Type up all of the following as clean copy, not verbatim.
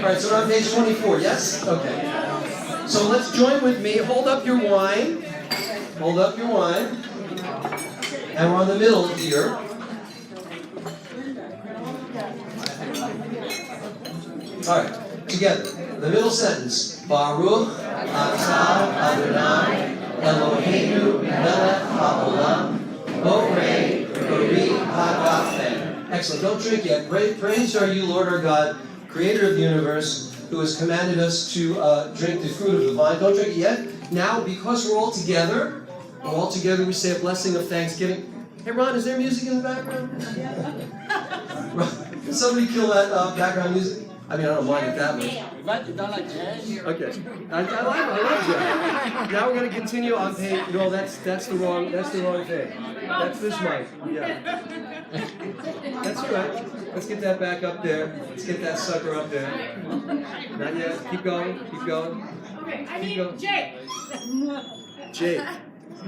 right, so we're on page 24, yes? Okay. So let's join with me. Hold up your wine. Hold up your wine. And we're on the middle here. All right, together. The middle sentence. Baruch atah Adonai Eloheinu melech haolam borei bari hagafen. Excellent. Don't drink yet. Praise are you, Lord our God, creator of the universe, who has commanded us to drink the fruit of the vine. Don't drink it yet. Now, because we're all together, we say a blessing of thanksgiving. Hey, Ron, is there music in the background? Can somebody kill that background music? I mean, I don't mind it that much. You don't like jazz? Okay. I love jazz. Now we're going to continue on page. No, that's the wrong thing. That's this mic. Yeah. That's all right. Let's get that back up there. Let's get that sucker up there. Not yet. Keep going. Keep going. Okay, I need Jake. Jake.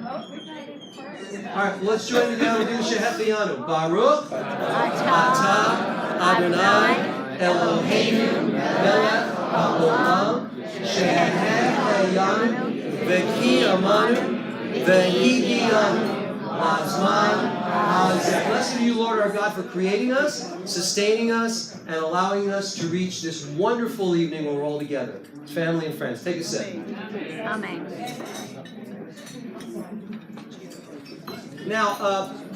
All right, let's join together. We'll do Shehecheyanu. Baruch atah Adonai Eloheinu melech haolam shehecheyanu v'kiyamanu v'higiyanu lazman hazeh. Blessed are you, Lord our God, for creating us, sustaining us, and allowing us to reach this wonderful evening when we're all together. Family and friends. Take a sip. Amen. Now,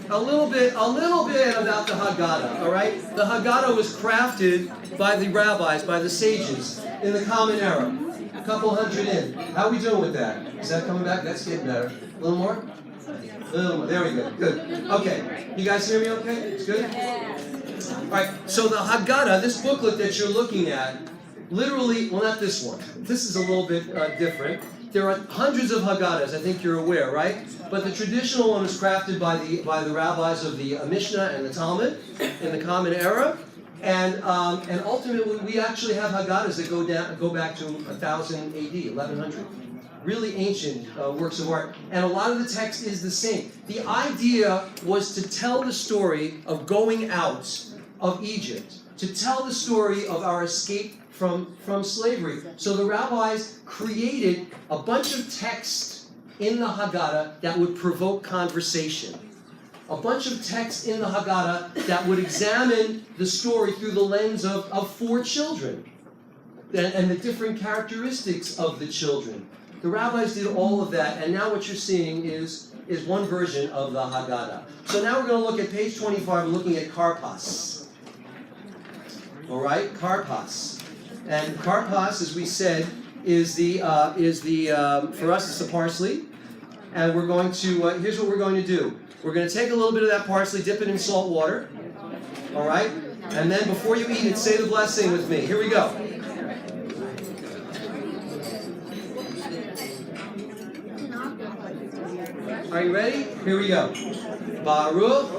a little bit about the Haggadah, all right? The Haggadah was crafted by the rabbis, by the sages, in the Common Era. A couple hundred in. How are we doing with that? Is that coming back? That's getting better. A little more? A little more. There we go. Good. Okay. You guys hear me okay? It's good? All right. So the Haggadah, this booklet that you're looking at, literally, well, not this one. This is a little bit different. There are hundreds of Haggadahs, I think you're aware, right? But the traditional one was crafted by the rabbis of the Mishnah and the Talmud in the Common Era, and ultimately we actually have Haggadahs that go back to 1000 AD, 1100. Really ancient works of art, and a lot of the text is the same. The idea was to tell the story of going out of Egypt, to tell the story of our escape from slavery. So the rabbis created a bunch of text in the Haggadah that would provoke conversation. A bunch of text in the Haggadah that would examine the story through the lens of four children and the different characteristics of the children. The rabbis did all of that, and now what you're seeing is one version of the Haggadah. So now we're going to look at page 25, looking at karpas. All right, karpas. And karpas, as we said, is the for us it's the parsley, and we're going to here's what we're going to do. We're going to take a little bit of that parsley, dip it in salt water, all right, and then before you eat it, say the blessing with me. Here we go. Are you ready? Here we go. Baruch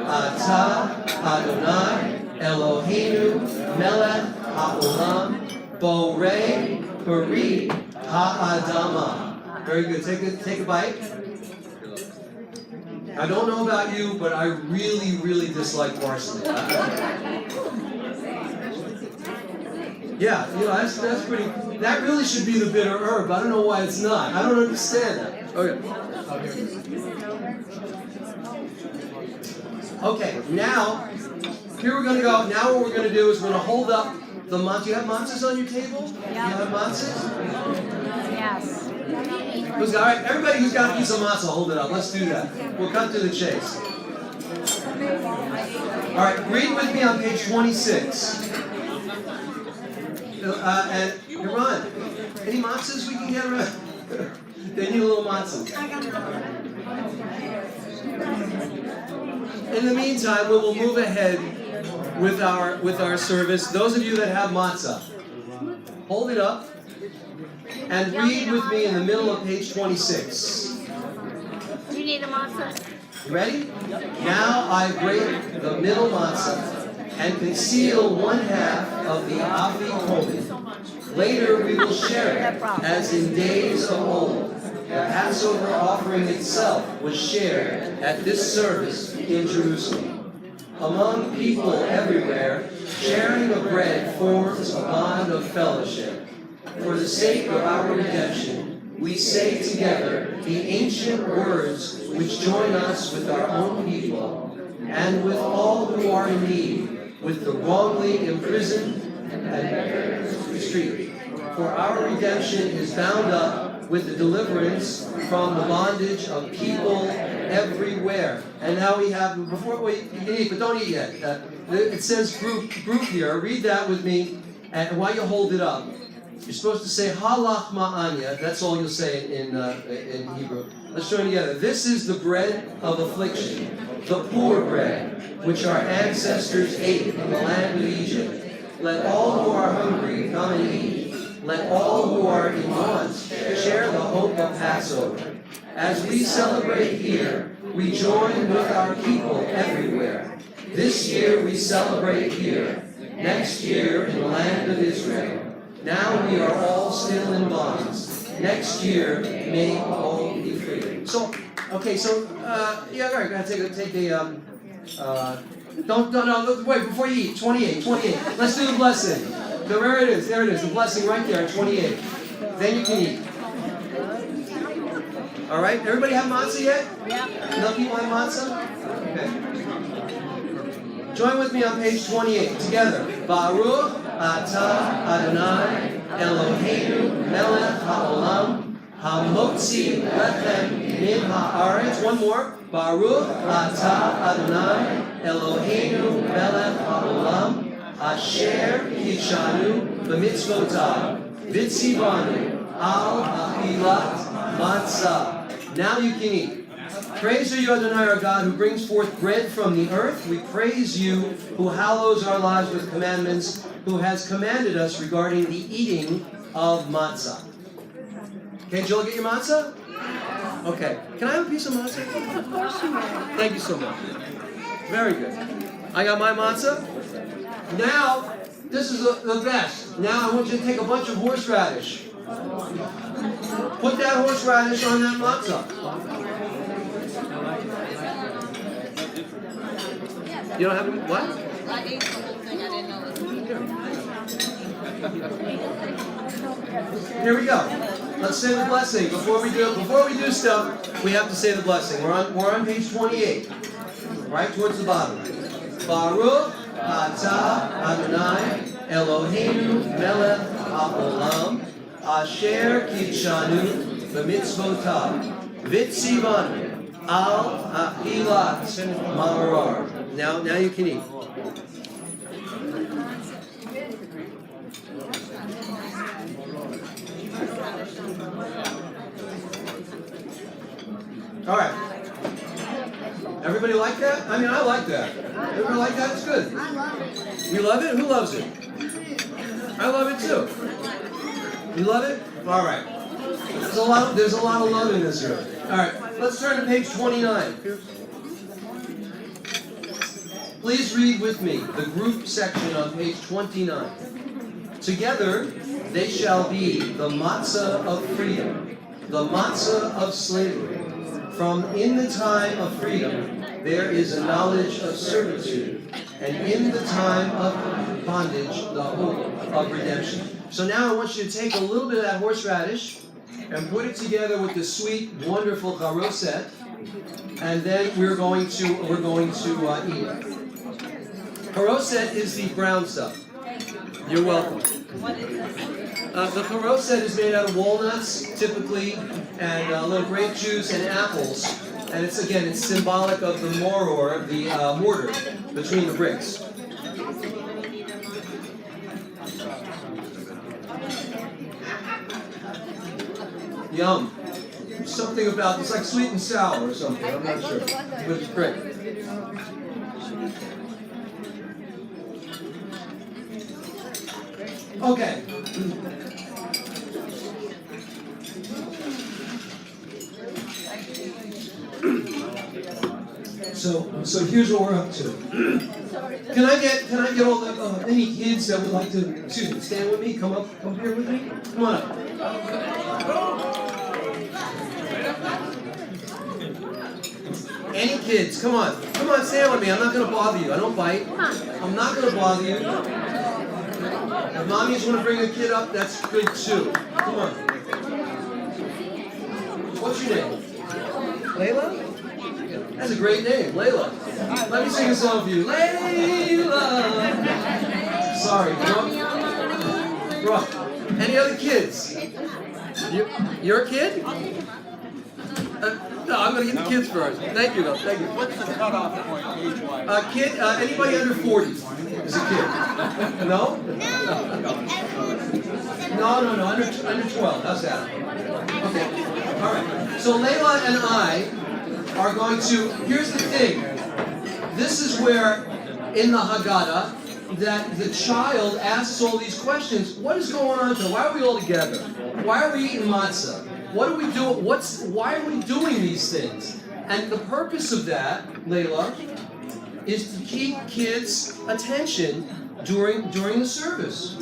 atah Adonai Eloheinu melech haolam borei bari ha'adama. Very good. Take a bite. I don't know about you, but I really, really dislike parsley. Yeah, that's pretty. That really should be the bitter herb. I don't know why it's not. I don't understand that. Okay, now here we're going to go. Now what we're going to do is we're going to hold up the matzah. Do you have matzahs on your table? Yeah. You have matzahs? Yes. All right, everybody who's got a piece of matzah, hold it up. Let's do that. We'll cut to the chase. All right, read with me on page 26. And Iran, any matzahs we can get around? They need a little matzah. In the meantime, we will move ahead with our service. Those of you that have matzah, hold it up and read with me in the middle of page 26. Do you need a matzah? You ready? Now I break the middle matzah and conceal one half of the afi komin. Later we will share it as in days of old. The Passover offering itself was shared at this service in Jerusalem. Among people everywhere, sharing of bread forms a bond of fellowship. For the sake of our redemption, we say together the ancient words which join us with our own people and with all who are in need, with the wrongly imprisoned and mistreated. For our redemption is bound up with the deliverance from the bondage of people everywhere. And now we have, before we you can eat, but don't eat yet. It says group here. Read that with me, and while you hold it up, you're supposed to say halach ma'anya. That's all you'll say in Hebrew. Let's join together. This is the bread of affliction, the poor bread, which our ancestors ate in the land of Egypt. Let all who are hungry come and eat. Let all who are in want share the hope of Passover. As we celebrate here, we join with our people everywhere. This year we celebrate here. Next year in the land of Israel. Now we are all still in bonds. Next year may all be free. So, okay, yeah, all right. Gotta take a. Don't wait before you eat. 28. Let's do the blessing. There it is. The blessing right there, 28. Then you can eat. All right. Everybody have matzah yet? Yeah. Enough people have matzah? Okay. Join with me on page 28 together. Baruch atah Adonai Eloheinu melech haolam hamotzi lechem min haaretz. One more. Baruch atah Adonai Eloheinu melech haolam asher kidshanu b'mitzvotav v'tzivanu al achilat matzah. Now you can eat. Praise you, Adonai, our God, who brings forth bread from the earth. We praise you, who hallows our lives with commandments, who has commanded us regarding the eating of matzah. Okay, Jill, get your matzah? Okay. Can I have a piece of matzah? Thank you so much. Very good. I got my matzah. Now, this is the best. Now I want you to take a bunch of horseradish. Put that horseradish on that matzah. You don't have any, what? I ate the whole thing. I didn't know it was Here we go. Let's say the blessing. Before we do stuff, we have to say the blessing. We're on page 28. Right towards the bottom. Baruch atah Adonai Eloheinu melech haolam asher kidshanu b'mitzvotav v'tzivanu al achilat ma'arar. Now you can eat. All right. Everybody like that? I mean, I like that. Everybody like that? It's good. I love it. You love it? Who loves it? I love it too. You love it? All right. There's a lot of love in this room. All right. Let's turn to page 29. Please read with me the group section on page 29. Together, they shall be the matzah of freedom, the matzah of slavery. From in the time of freedom, there is a knowledge of servitude, and in the time of bondage, the hope of redemption. So now I want you to take a little bit of that horseradish and put it together with the sweet, wonderful charoset, and then we're going to eat it. Charoset is the brown stuff. You're welcome. The charoset is made out of walnuts, typically, and a little grape juice and apples. And it's symbolic of the moror, the mortar between the bricks. Yum. Something about it's like sweet and sour or something. I'm not sure, but it's great. Okay. So here's what we're up to. Can I get all the any kids that would like to stand with me? Come here with me. Come on up. Any kids? Come on, stand with me. I'm not gonna bother you. I don't bite. I'm not gonna bother you. If mommies want to bring a kid up, that's good too. Come on. What's your name? Layla? That's a great name, Layla. Let me sing a song for you. Layla! Sorry, bro. Any other kids? You're a kid? No, I'm going to get the kids first. Thank you, though. Thank you. What's the cutoff point age-wise? Kid, anybody under 40 is a kid. No? No, under 12. How's that? Okay. All right. So Layla and I are going to, here's the thing. This is where, in the Haggadah, that the child asks all these questions. What is going on here? Why are we all together? Why are we eating matzah? What do we do? Why are we doing these things? And the purpose of that, Layla, is to keep kids' attention during the service.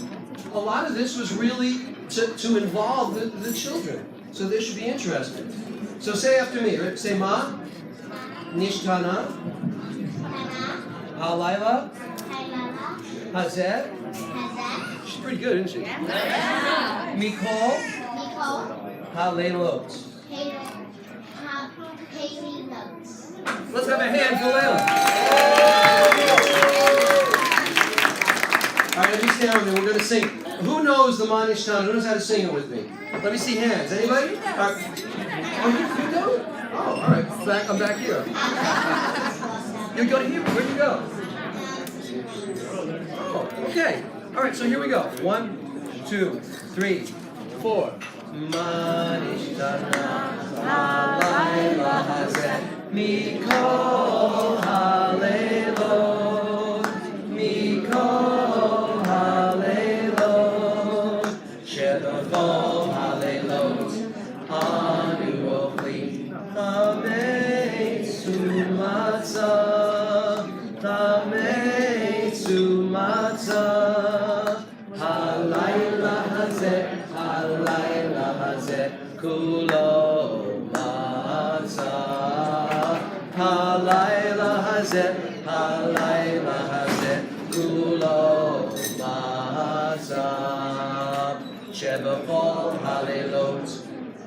A lot of this was really to involve the children. So they should be interested. So say after me, right? Say Ma, Nishtana, Halayla, Hazet. She's pretty good, isn't she? Mikol, Halaylot. Let's have a hand for Layla. All right, let me stand with me. We're going to sing. Who knows the Manishtana? Who knows how to sing it with me? Let me see hands. Anybody? All right. Oh, you do? Oh, all right. I'm back here. You go to here. Where'd you go? Oh, okay. All right, so here we go. 1, 2, 3, 4. Manishtana, halayla hazeh, mikol halaylot, mikol halaylot, shebachol halaylot, anu ochlim, tameitzu matzah, halayla hazeh, kulo matzah. Halayla hazeh, kulo matzah. Shebachol halaylot,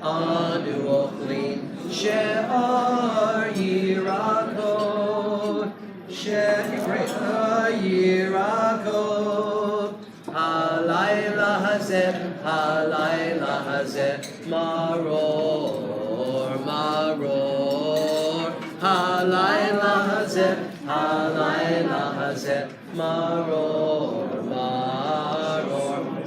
anu ochlim, she'ar yirakot, she'ar yirakot. Halayla hazeh, maror. Halayla hazeh, maror.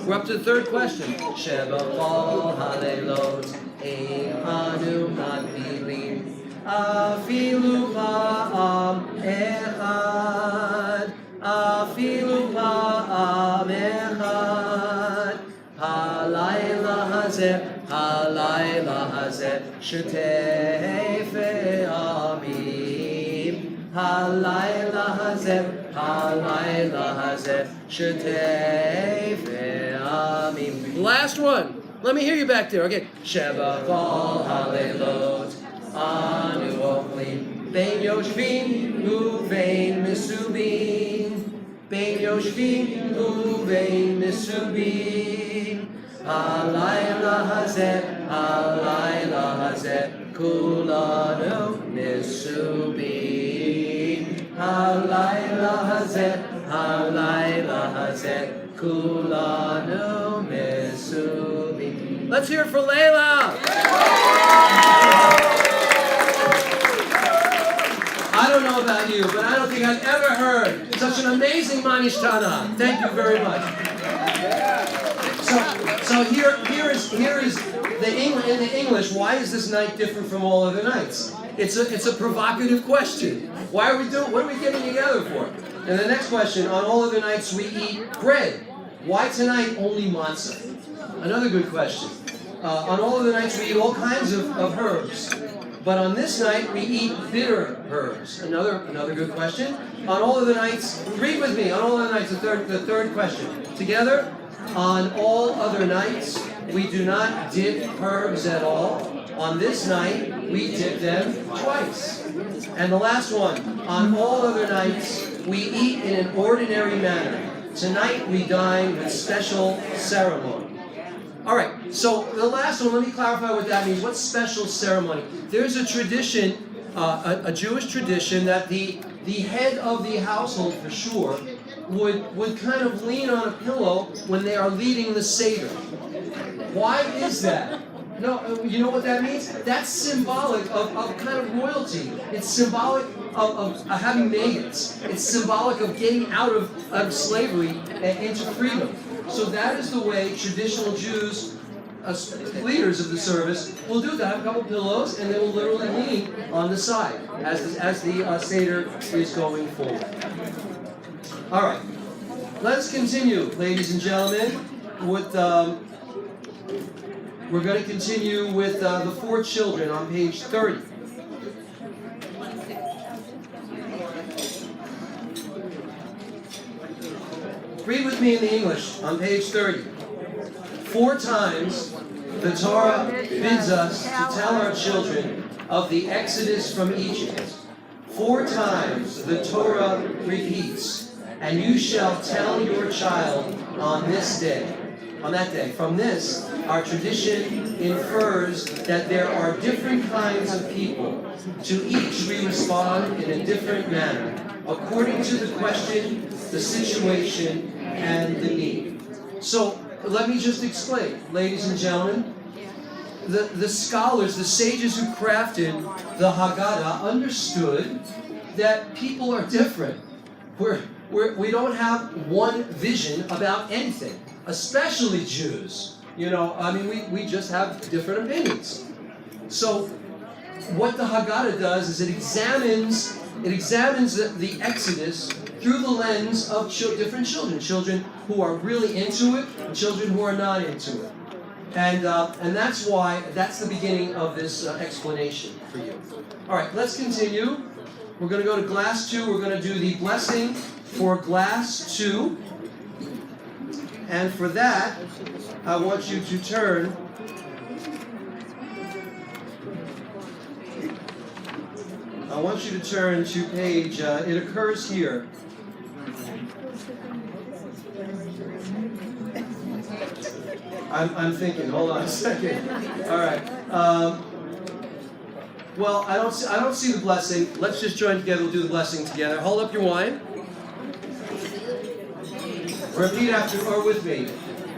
We're up to the third question. Shebachol halaylot, ein anu matbilim, afilu pa'am echad, afilu pa'am echad. Halayla hazeh, shetei fe'amim. Halayla hazeh, shetei fe'amim. Last one. Let me hear you back there. Okay. Shebachol halaylot, anu ochlim, bein yoshvim uvein misubim, bein yoshvim uvein misubim. Halayla hazeh, kulanu misubim. Halayla hazeh, kulanu misubim. Let's hear it for Layla. I don't know about you, but I don't think I've ever heard such an amazing Manishtana. Thank you very much. So here is in the English. Why is this night different from all other nights? It's a provocative question. Why are we doing? What are we getting together for? And the next question: on all other nights we eat bread. Why tonight only matzah? Another good question. On all other nights we eat all kinds of herbs. But on this night, we eat bitter herbs. Another good question. On all other nights, read with me. On all other nights, the third question. Together, on all other nights, we do not dip herbs at all. On this night, we dip them twice. And the last one. On all other nights, we eat in an ordinary manner. Tonight we dine with special ceremony. All right, so the last one, let me clarify what that means. What's special ceremony? There's a tradition, a Jewish tradition, that the head of the household, for sure, would kind of lean on a pillow when they are leading the Seder. Why is that? No, you know what that means? That's symbolic of kind of royalty. It's symbolic of having maids. It's symbolic of getting out of slavery and into freedom. So that is the way traditional Jews, leaders of the service, will do that. Have a couple pillows, and they will literally lean on the side as the Seder is going forward. All right, let's continue, ladies and gentlemen, with... We're going to continue with the 4 children on page 30. Read with me in the English on page 30. 4 times the Torah bids us to tell our children of the exodus from Egypt. 4 times the Torah repeats, and you shall tell your child on this day. On that day. From this, our tradition infers that there are different kinds of people. To each we respond in a different manner, according to the question, the situation, and the need. So, let me just explain, ladies and gentlemen. The scholars, the sages who crafted the Haggadah understood that people are different. We don't have one vision about anything. Especially Jews. You know, I mean, we just have different opinions. So, what the Haggadah does is it examines the Exodus through the lens of different children who are really into it, and children who are not into it. And that's the beginning of this explanation for you. All right, let's continue. We're going to go to glass 2. We're going to do the blessing for glass 2. And for that, I want you to turn to page, it occurs here. I'm thinking, hold on a second. All right. Well, I don't see the blessing. Let's just join together, we'll do the blessing together. Hold up your wine. Repeat after or with me.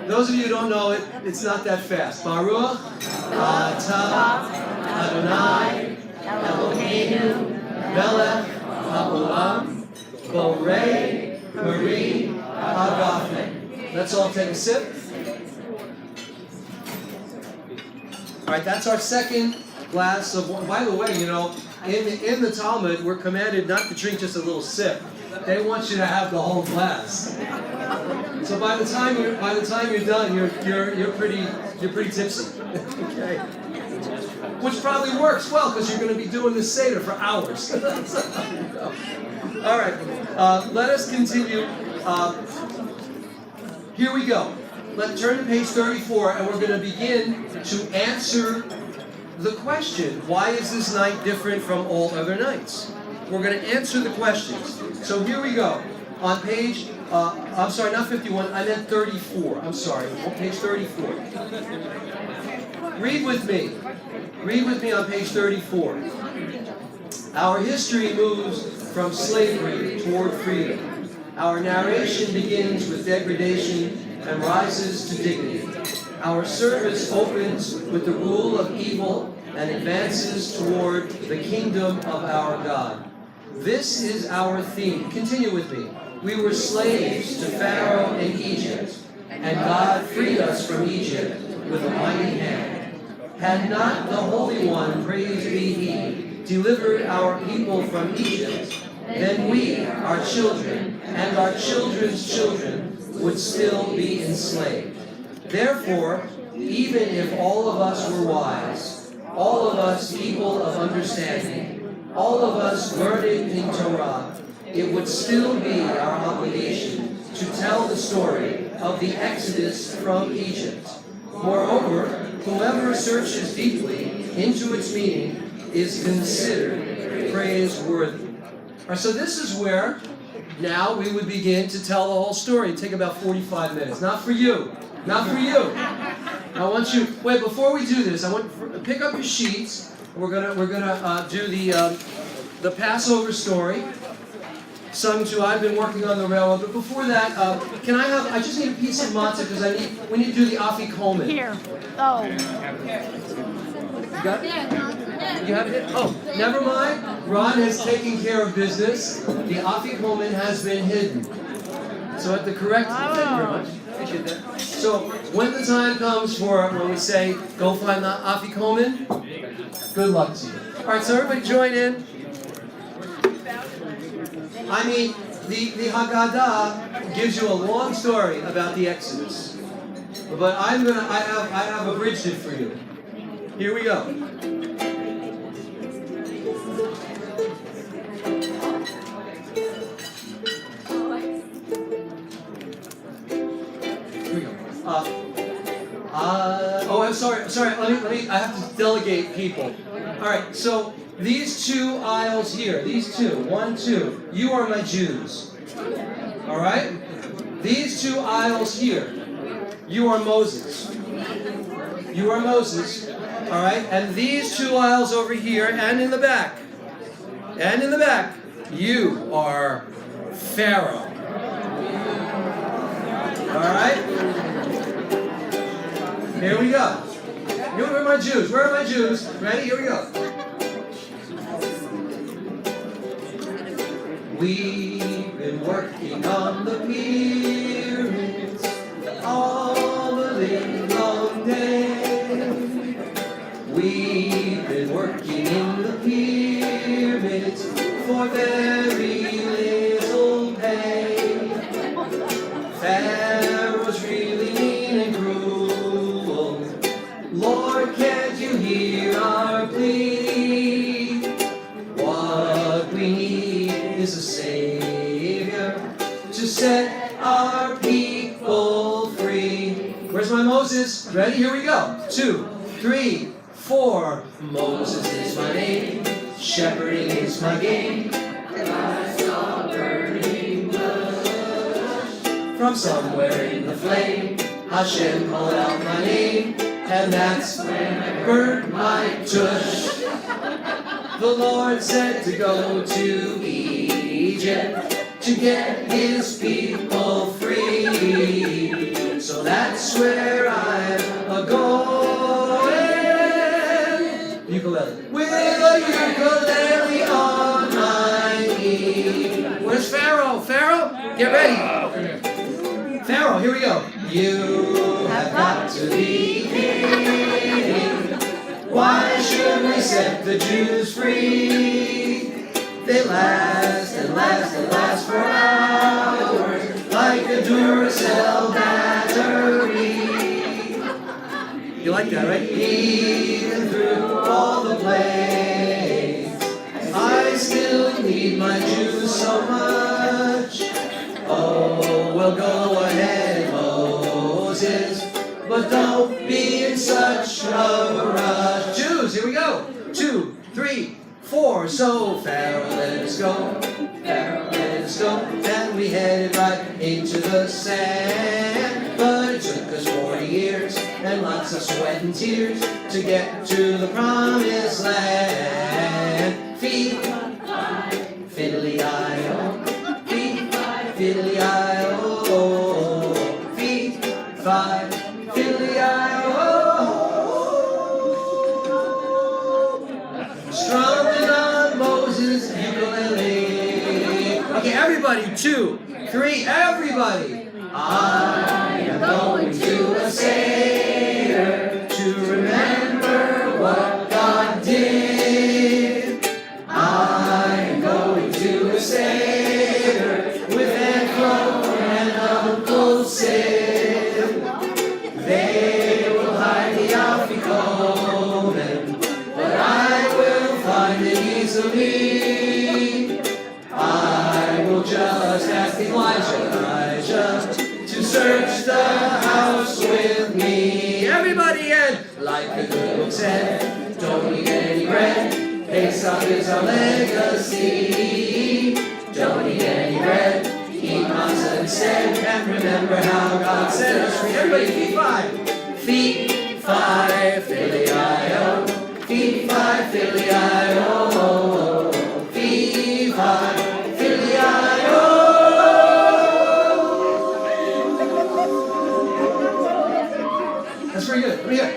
Those of you who don't know it, it's not that fast. Baruch atah Adonai Eloheinu melech haolam borei peri hagafen. Let's all take a sip. All right, that's our second glass of wine. By the way, you know, in the Talmud, we're commanded not to drink just a little sip. They want you to have the whole glass. So by the time you're done, you're pretty tipsy. Okay. Which probably works well because you're going to be doing this Seder for hours. All right. Let us continue. Here we go. Let's turn to page 34, and we're going to begin to answer the question: why is this night different from all other nights? We're going to answer the questions. So here we go. On page, I'm sorry, not 51, I meant 34. I'm sorry, on page 34. Read with me. Read with me on page 34. Our history moves from slavery toward freedom. Our narration begins with degradation and rises to dignity. Our service opens with the rule of evil and advances toward the kingdom of our God. This is our theme. Continue with me. We were slaves to Pharaoh in Egypt, and God freed us from Egypt with a mighty hand. Had not the Holy One, praised be He, delivered our people from Egypt, then we, our children, and our children's children would still be enslaved. Therefore, even if all of us were wise, all of us people of understanding, all of us learned in Torah, it would still be our obligation to tell the story of the Exodus from Egypt. Moreover, whoever searches deeply into its meaning is considered praiseworthy. All right, so this is where Now we would begin to tell the whole story. It'd take about 45 minutes. Not for you. Not for you. I want you. Wait, before we do this, I want pick up your sheets. We're gonna do the Passover story. Sung to I've been working on the railroad, but before that, can I have? I just need a piece of matzah because we need to do the afikomen. Here. Oh. You got it? You have it? Oh, never mind. Ron has taken care of business. The afikomen has been hidden. So at the correct, thank you very much. Appreciate that. So when the time comes for when we say go find the afikomen, good luck to you. All right, so everybody join in. I mean, the Haggadah gives you a long story about the Exodus, but I have abridged it for you. Here we go. Here we go. I'm sorry. Let me. I have to delegate people. All right. So these two aisles here, these two, 1, 2. You are my Jews. All right. These two aisles here, you are Moses. You are Moses. All right. And these two aisles over here, and in the back, you are Pharaoh. All right. Here we go. Where are my Jews? Where are my Jews? Ready? Here we go. We've been working on the pyramids all the livelong day. We've been working in the pyramids for very little pay. Pharaoh's really mean and cruel. Lord, can't you hear our plea? What we need is a Savior to set our people free. Where's my Moses? Ready? Here we go. 2, 3, 4. Moses is my name. Shepherding is my game. I saw burning bush. From somewhere in the flame, Hashem called out my name, and that's when I burned my tush. The Lord said to go to Egypt to get his people free. So that's where I'm a-going. Ukulele. With a ukulele on my knee. Where's Pharaoh? Pharaoh? Get ready. Pharaoh, here we go. You have got to be king. Why should we set the Jews free? They last and last and last for hours, like a Duracell battery. You like that, right? Even through all the plagues, I still need my Jews so much. Oh, well, go ahead, Moses, but don't be in such a rush. Jews, here we go. 2, 3, 4. So Pharaoh let us go. Pharaoh let us go. And we headed right into the sand. But it took us 40 years and lots of sweat and tears to get to the promised land. Feet, fiddly-I-O. Feet, fiddly-I-O. Feet, 5, fiddly-I-O. Strumming on Moses' ukulele. Okay, everybody, 2, 3, everybody. I am going to a Seder to remember what God did. I am going to a Seder with Aunt Flo and Uncle Sid. They will hide the afikomen, but I will find it easily. I will just ask Elijah to search the house with me. Everybody, and like the good book said, don't eat any bread. Pesach is our legacy. Don't eat any bread, eat matzah instead, and remember how God set us free. Everybody, feet five. Feet five, Philly-I-O. Feet five, Philly-I-O. Feet five, Philly-I-O. That's very good. Over here.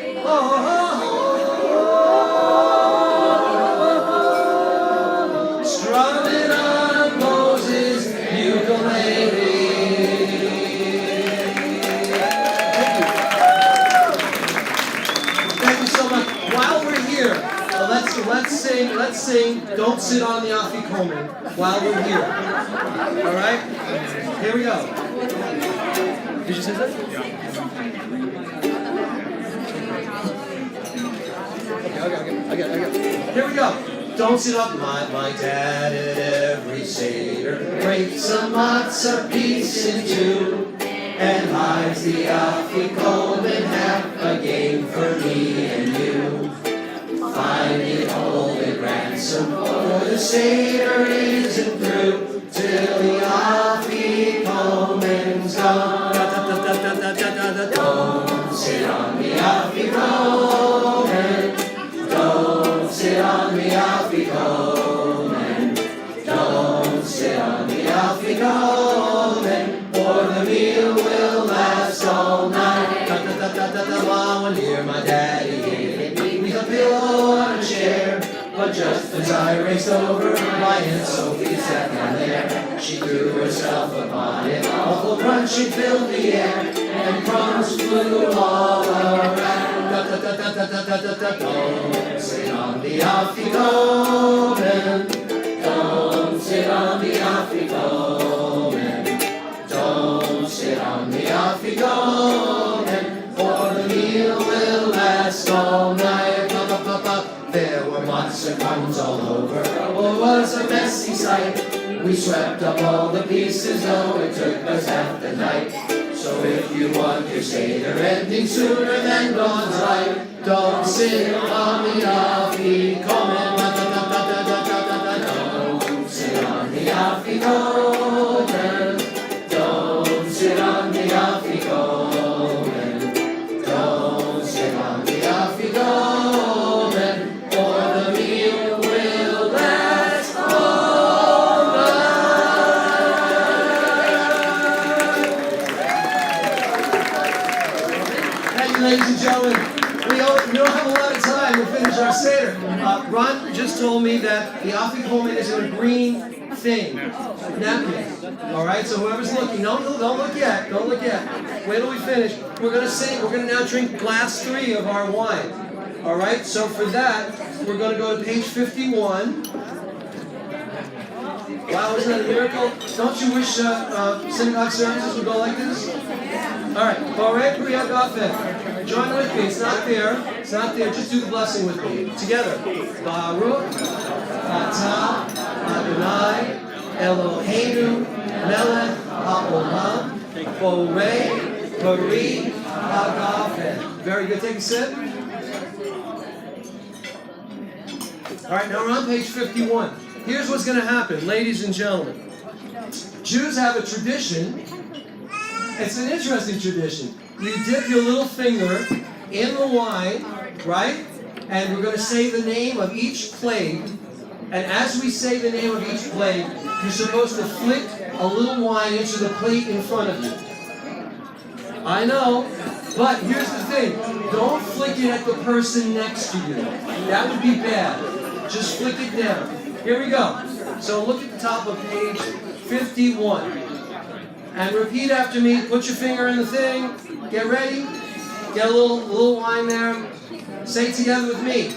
Strumming on Moses' ukulele. Thank you so much. While we're here, let's sing Don't Sit on the Afikomen while we're here. All right? Here we go. Did you say that? Okay. Here we go. Don't sit up, my dad at every Seder breaks a matzah piece in two and hides the afikomen half a game for me and you. Find it, hold it, ransom, for the Seder isn't through till the afikomen's gone. Don't sit on the afikomen. Don't sit on the afikomen. Don't sit on the afikomen, or the meal will last all night. One year my daddy gave me a pillow on a chair, but just as I raced over, my Aunt Sophie sat down there. She threw herself upon it, awful crunching filled the air, and crumbs flew all around. Don't sit on the afikomen. Don't sit on the afikomen. Don't sit on the afikomen, for the meal will last all night. There were matzah crumbs all over. Oh, it was a messy sight. We swept up all the pieces, though it took us half the night. So if you want your Seder ending sooner than dawn's light, don't sit on the afikomen. Don't sit on the afikomen. Don't sit on the afikomen. Don't sit on the afikomen, or the meal will last all night. Thank you, ladies and gentlemen. We don't have a lot of time. We'll finish our Seder. Ron just told me that the afikomen is in a green thing, napkin. All right, so whoever's looking, don't look yet. Don't look yet. Wait till we finish. We're gonna sing. We're gonna now drink glass 3 of our wine. All right. So for that, we're gonna go to page 51. Wow, isn't that a miracle? Don't you wish synagogue services would go like this? All right. Borei Priya Gafen. Join with me. It's not there. It's not there. Just do the blessing with me. Together. Baruch atah Adonai Eloheinu melech haolam borei peri hagafen. Very good. Take a sip. All right. Now we're on page 51. Here's what's going to happen, ladies and gentlemen. Jews have a tradition. It's an interesting tradition. You dip your little finger in the wine, right? And we're going to say the name of each plate. And as we say the name of each plate, you're supposed to flick a little wine into the plate in front of you. I know, but here's the thing. Don't flick it at the person next to you. That would be bad. Just flick it down. Here we go. So look at the top of page 51. And repeat after me. Put your finger in the thing. Get ready. Get a little wine there. Say it together with me.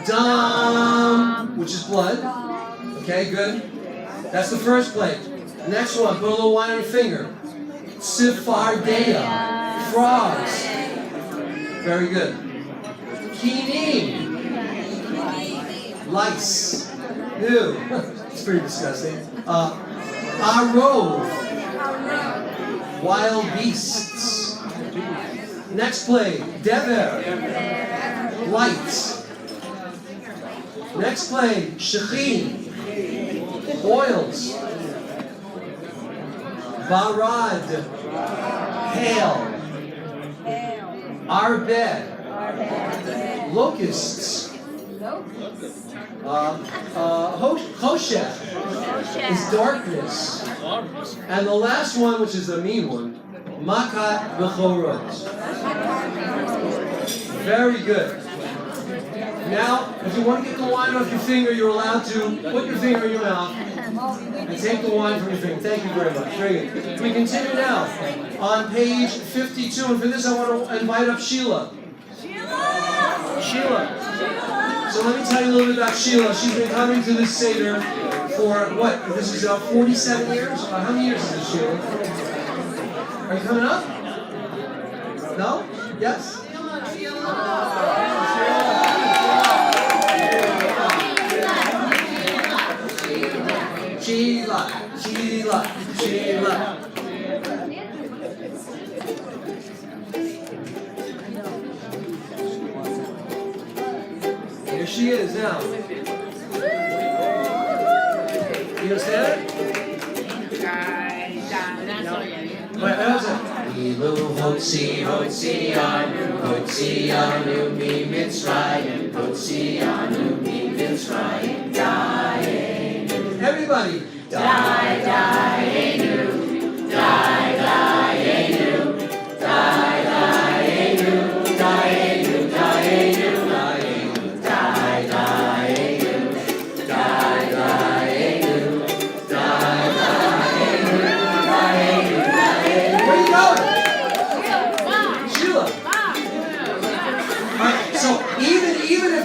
Dam, which is blood. Okay, good. That's the first plate. Next one, put a little wine on your finger. Sifardea, frogs. Very good. Kinim, lice. Ew, it's pretty disgusting. Arov, wild beasts. Next plate, dever, light. Next plate, shechin, oils. Barad. Hail. Arbed. Locusts. Choshech is darkness. And the last one, which is the mean one, Makat Bechorot. Very good. Now, if you want to get the wine off your finger, you're allowed to put your finger in your mouth and take the wine from your finger. Thank you very much. Very good. We continue now on page 52, and for this I want to invite up Sheila. Sheila. So let me tell you a little bit about Sheila. She's been coming to this Seder for what? This is 47 years? How many years is this, Sheila? Are you coming up? No? Yes? Sheila, Sheila, Sheila. Here she is now. You understand it? Wait, how's it? Ilu hotzi hotzi anu mi Mitzrayim, hotzi anu mi Mitzrayim, daenu. Everybody, daenu, daenu, daenu, daenu, daenu.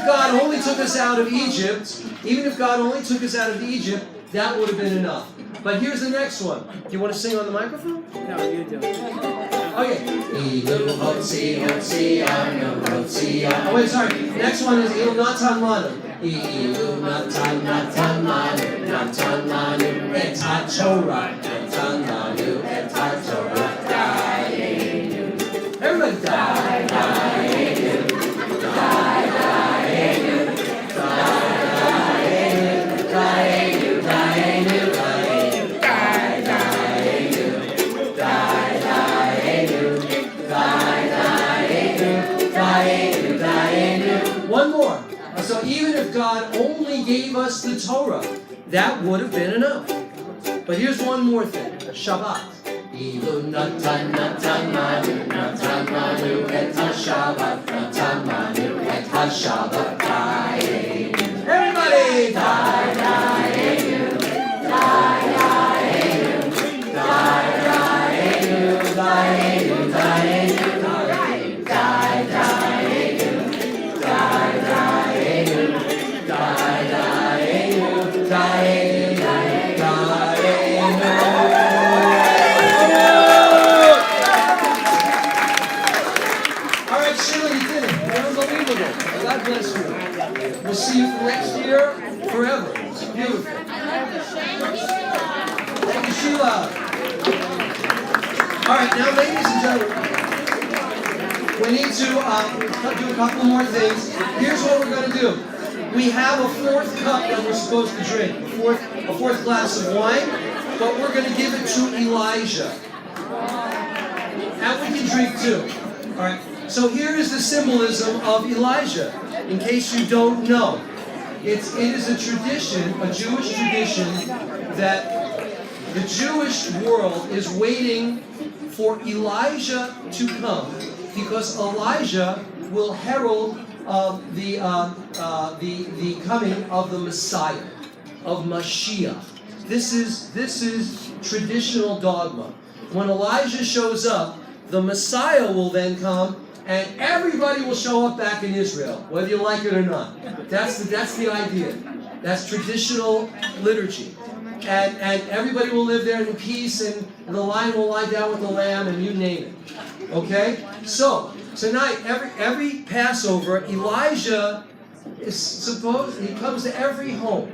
God only took us out of Egypt, even if God only took us out of Egypt, that would have been enough. But here's the next one. Do you want to sing on the microphone? No, you do. Okay. Oh wait, sorry. Next one is Ilu Natan Lanu. Ilu Natan Lanu, Natan Lanu, et HaTorah, Natan Lanu, et HaTorah. Everybody, One more. So even if God only gave us the Torah, that would have been enough. But here's one more thing. Shabbat. Ilu natan natan manu, natan manu et ha-Shabbat, natan manu et ha-Shabbat. Everybody! God bless you. We'll see you next year, forever. It's beautiful. Thank you, Sheila. All right, now, ladies and gentlemen, we need to do a couple more things. Here's what we're going to do. We have a fourth cup that we're supposed to drink, a fourth glass of wine, but we're going to give it to Elijah. And we can drink too. All right. So here is the symbolism of Elijah, in case you don't know. It is a tradition, a Jewish tradition, that the Jewish world is waiting for Elijah to come, because Elijah will herald the coming of the Messiah, of Mashiach. This is traditional dogma. When Elijah shows up, the Messiah will then come, and everybody will show up back in Israel, whether you like it or not. That's the idea. That's traditional liturgy. And everybody will live there in peace, and the lion will lie down with the lamb, and you name it. Okay? So, tonight, every Passover, Elijah he comes to every home,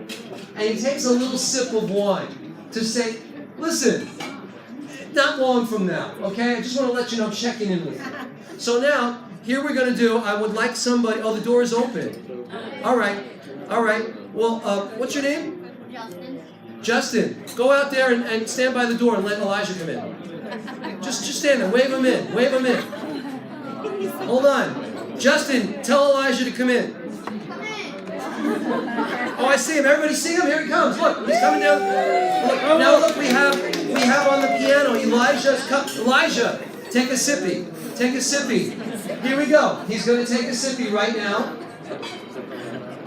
and he takes a little sip of wine to say, listen, not long from now, okay? I just want to let you know I'm checking in with you. So now, here we're going to do, I would like somebody, the door is open. All right. Well, what's your name? Justin, go out there and stand by the door and let Elijah come in. Just stand there. Wave him in. Wave him in. Hold on. Justin, tell Elijah to come in. Oh, I see him. Everybody see him? Here he comes. Look, he's coming down. Look, now look, we have on the piano Elijah, take a sippy. Take a sippy. Here we go. He's going to take a sippy right now.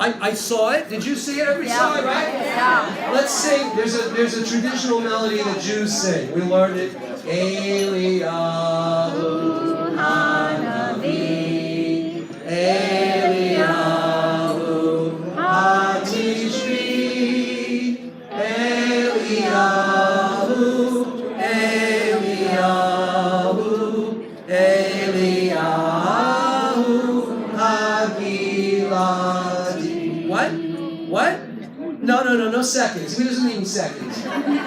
I saw it. Did you see it? Everybody saw it, right? Yeah. Let's sing. There's a traditional melody that Jews sing. We learned it. Eliyahu Hanavi, Eliyahu Hatishbi, Eliyahu, Eliyahu Hagiladi. What? No seconds. He doesn't need seconds.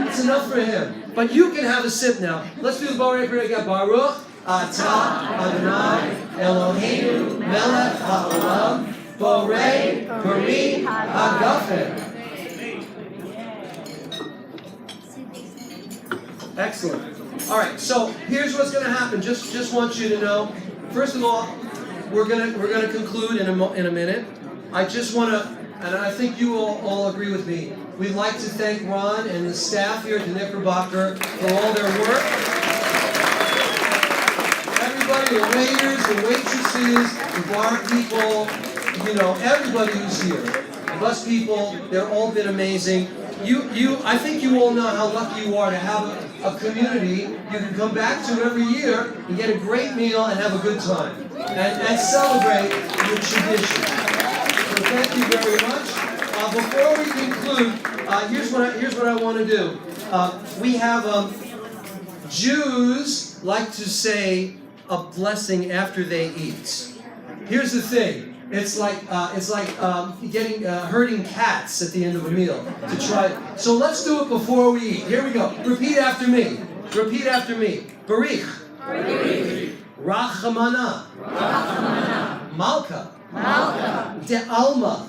It's enough for him. But you can have a sip now. Let's do the Baruch again. Baruch Atah Adonai Eloheinu Melech HaOlam Borei Peri Hagafen. Excellent. All right. So here's what's going to happen. Just want you to know. First of all, we're gonna conclude in a minute. I just want to. And I think you all agree with me. We'd like to thank Ron and the staff here at the Knickerbocker for all their work. Everybody, the waiters, the waitresses, the bar people, everybody who's here. The bus people, they've all been amazing. I think you all know how lucky you are to have a community you can come back to every year and get a great meal and have a good time. And celebrate your tradition. So thank you very much. Before we conclude, here's what I want to do. We have Jews like to say a blessing after they eat. Here's the thing. It's like herding cats at the end of a meal to try. So let's do it before we eat. Here we go. Repeat after me. Repeat after me. Barich. Rachamana. Malka. De'alma.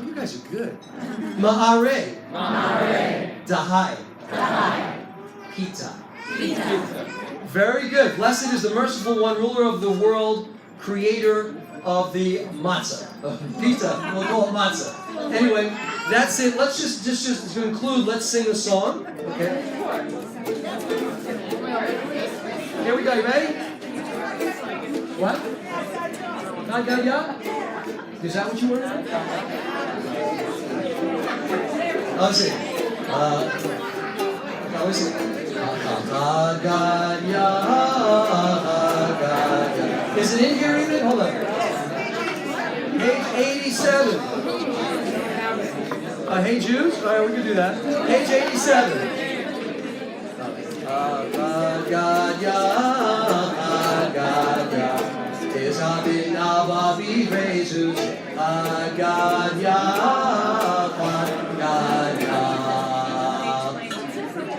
You guys are good. Ma'are. Dahai. Pita. Very good. Blessed is the merciful one, ruler of the world, creator of the matzah. Pita. We'll call it matzah. Anyway, that's it. Let's just to conclude, let's sing a song. Okay. Here we go. You ready? What? Is that what you wanted? Let's see. Is it in here even? Hold on. Page 87. Hey Jews? All right, we can do that. Page 87.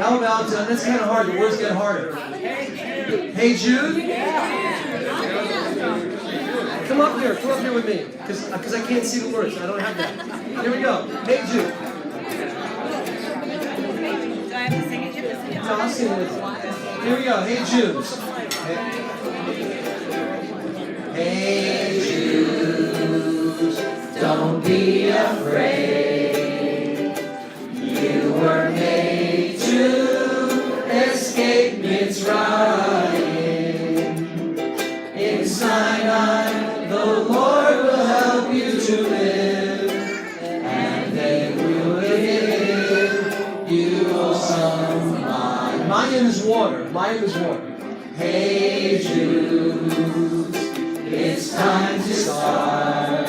How about, that's kind of hard, the words get harder. Hey Jude? Come up here with me, because I can't see the words, I don't have that. Here we go, Hey Jude. Do I have to sing it? No, I'll sing it with you. Here we go, Hey Jude. Hey Jews, don't be afraid. You were made to escape Mitzrayim. In Sinai, the Lord will help you to live, and they will give you some wine. Mayim is water. Mayim is water. Hey Jews, it's time to start.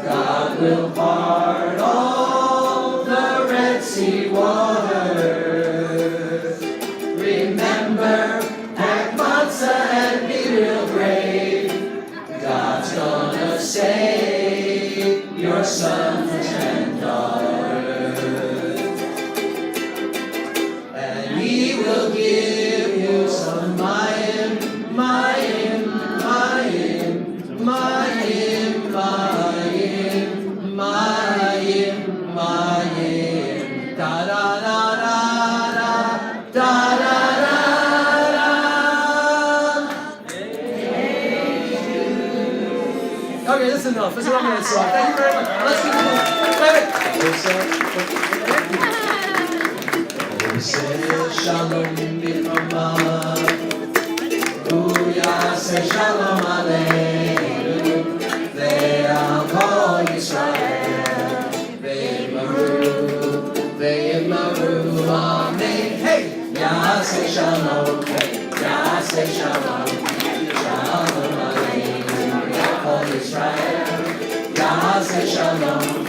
God will part all the Red Sea waters. Remember, pack matzah and be real brave. God's gonna save your sons and daughters. And He will give you some mayim, mayim, mayim, mayim, mayim, mayim. Okay, that's enough. That's enough of that song. Thank you very much. Let's keep Hey! Yaseh Shalom, Yaseh Shalom, Shalom Aleinu, Kol Yisrael. Yaseh Shalom,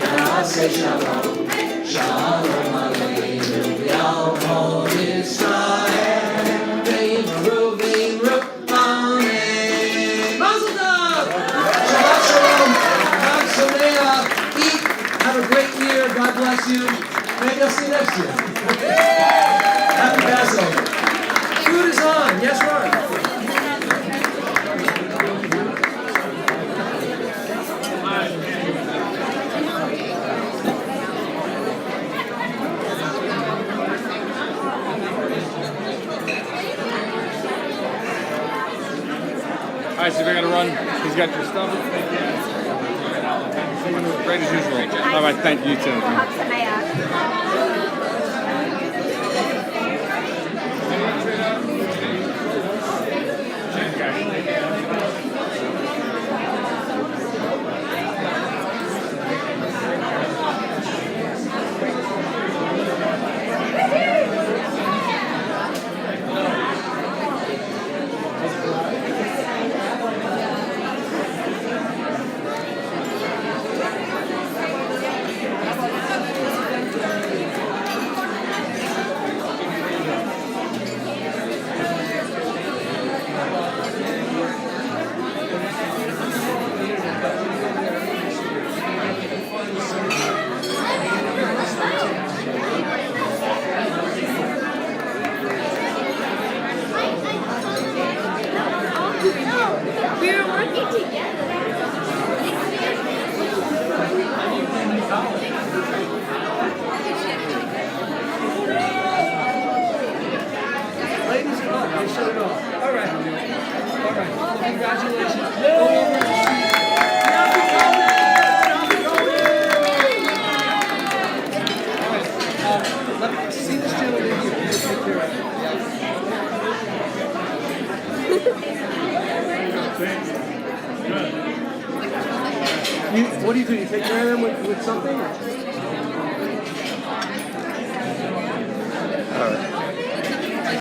Yaseh Shalom, Shalom Aleinu, Kol Yisrael. Ve'imru, ve'imru, Amen. Mazel tov! Shabbat shalom, Chag Sameach. Eat, have a great year. God bless you. Maybe I'll see you next year. Happy Passover. Food is on. Yes, Ron. All right, so we're gonna run. He's got your stuff. Great as usual. All right, thank you too. Chag Sameach. We were working together. Ladies are up. They shut it off. All right. All right. Congratulations. See this gentleman here. Take care of it. What do you do? You take care of them with something?